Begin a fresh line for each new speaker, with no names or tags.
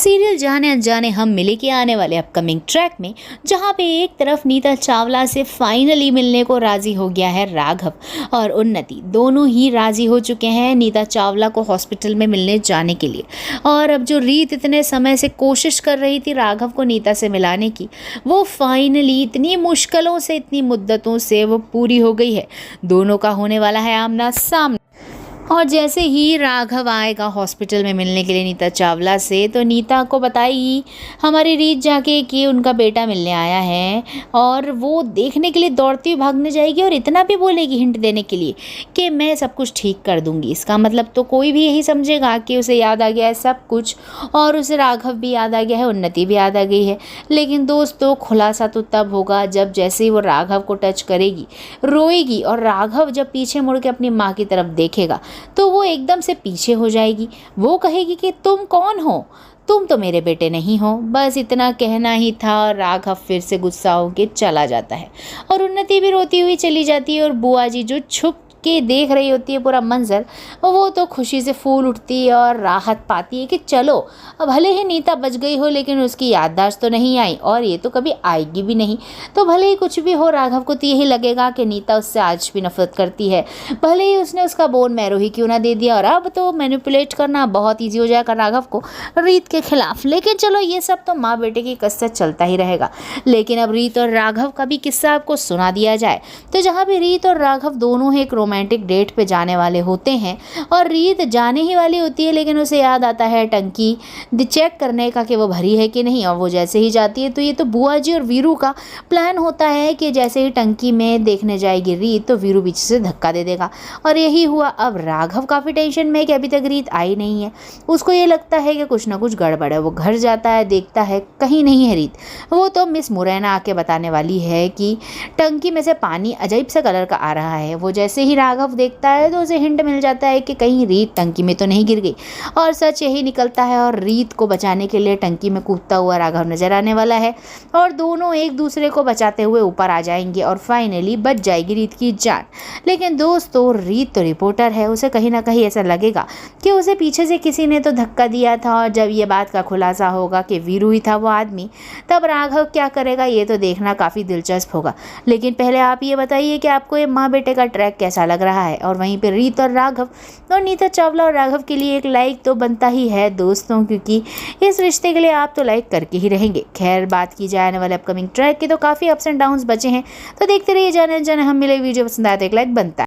Serial जाने अनजाने हम मिले के आने वाले अपकमिंग ट्रैक में, जहां पे एक तरफ नीता चावला से फाइनली मिलने को राजी हो गया है राघव और उन्नति, दोनों ही राजी हो चुके हैं नीता चावला को हॉस्पिटल में मिलने जाने के लिए। और अब जो रीत इतने समय से कोशिश कर रही थी राघव को नीता से मिलाने की, वो फाइनली इतनी मुश्किलों से, इतनी मुद्दतों से वो पूरी हो गई है। दोनों का होने वाला है आमना सामना। और जैसे ही राघव आएगा हॉस्पिटल में मिलने के लिए नीता चावला से, तो नीता को बताएगी हमारी रीत जाके कि उनका बेटा मिलने आया है, और वो देखने के लिए दौड़ती हुई भागने जाएगी और इतना भी बोलेगी हिंट देने के लिए कि मैं सब कुछ ठीक कर दूंगी। इसका मतलब तो कोई भी यही समझेगा कि उसे याद आ गया है सब कुछ, और उसे राघव भी याद आ गया है, उन्नति भी याद आ गई है। लेकिन दोस्तों, खुलासा तो तब होगा जब जैसे ही वो राघव को टच करेगी, रोएगी, और राघव जब पीछे मुड़ के अपनी माँ की तरफ देखेगा तो वो एकदम से पीछे हो जाएगी। वो कहेगी कि तुम कौन हो, तुम तो मेरे बेटे नहीं हो। बस इतना कहना ही था और राघव फिर से गुस्सा होकर चला जाता है, और उन्नति भी रोती हुई चली जाती है। और बुआ जी जो छुप के देख रही होती है पूरा मंजर, वो तो खुशी से फूल उठती है और राहत पाती है कि चलो, अब भले ही नीता बच गई हो लेकिन उसकी याददाश्त तो नहीं आई, और ये तो कभी आएगी भी नहीं। तो भले ही कुछ भी हो, राघव को तो यही लगेगा कि नीता उससे आज भी नफरत करती है। भले ही उसने उसका बोन मैरो ही क्यों ना दे दिया, और अब तो मैनिपुलेट करना बहुत ईजी हो जाएगा राघव को रीत के खिलाफ। लेकिन चलो, ये सब तो माँ बेटे की कसरत चलता ही रहेगा। लेकिन अब रीत और राघव का भी किस्सा आपको सुना दिया जाए। तो जहाँ भी रीत और राघव दोनों एक रोमांटिक डेट पे जाने वाले होते हैं, और रीत जाने ही वाली होती है, लेकिन उसे याद आता है टंकी चेक करने का कि वो भरी है कि नहीं। और वो जैसे ही जाती है तो ये तो बुआ जी और वीरू का प्लान होता है कि जैसे ही टंकी में देखने जाएगी रीत, तो वीरू पीछे से धक्का दे देगा। और यही हुआ। अब राघव काफ़ी टेंशन में कि अभी तक रीत आई नहीं है। उसको ये लगता है कि कुछ ना कुछ गड़बड़ है। वो घर जाता है, देखता है कहीं नहीं है रीत। वो तो मिस मुरैना आके बताने वाली है कि टंकी में से पानी अजीब सा कलर का आ रहा है। वो जैसे ही राघव देखता है तो उसे हिंट मिल जाता है कि कहीं रीत टंकी में तो नहीं गिर गई, और सच यही निकलता है। और रीत को बचाने के लिए टंकी में कूदता हुआ राघव नजर आने वाला है, और दोनों एक दूसरे को बचाते हुए ऊपर आ जाएंगे, और फाइनली बच जाएगी रीत की जान। लेकिन दोस्तों, रीत तो रिपोर्टर है, उसे कहीं ना कहीं ऐसा लगेगा कि उसे पीछे से किसी ने तो धक्का दिया था। और जब ये बात का खुलासा होगा कि वीरू ही था वो आदमी, तब राघव क्या करेगा, ये तो देखना काफ़ी दिलचस्प होगा। लेकिन पहले आप ये बताइए कि आपको ये माँ बेटे का ट्रैक कैसा लग रहा है। और वहीं पे रीत और राघव और नीता चावला और राघव के लिए एक लाइक तो बनता ही है दोस्तों, क्योंकि इस रिश्ते के लिए आप तो लाइक करके ही रहेंगे। खैर, बात की जाने वाले अपकमिंग ट्रैक के तो काफ़ी अप्स एंड डाउन्स बचे हैं, तो देखते रहिए जाने हम मिले। वीडियो पसंद आए तो एक लाइक बनता है।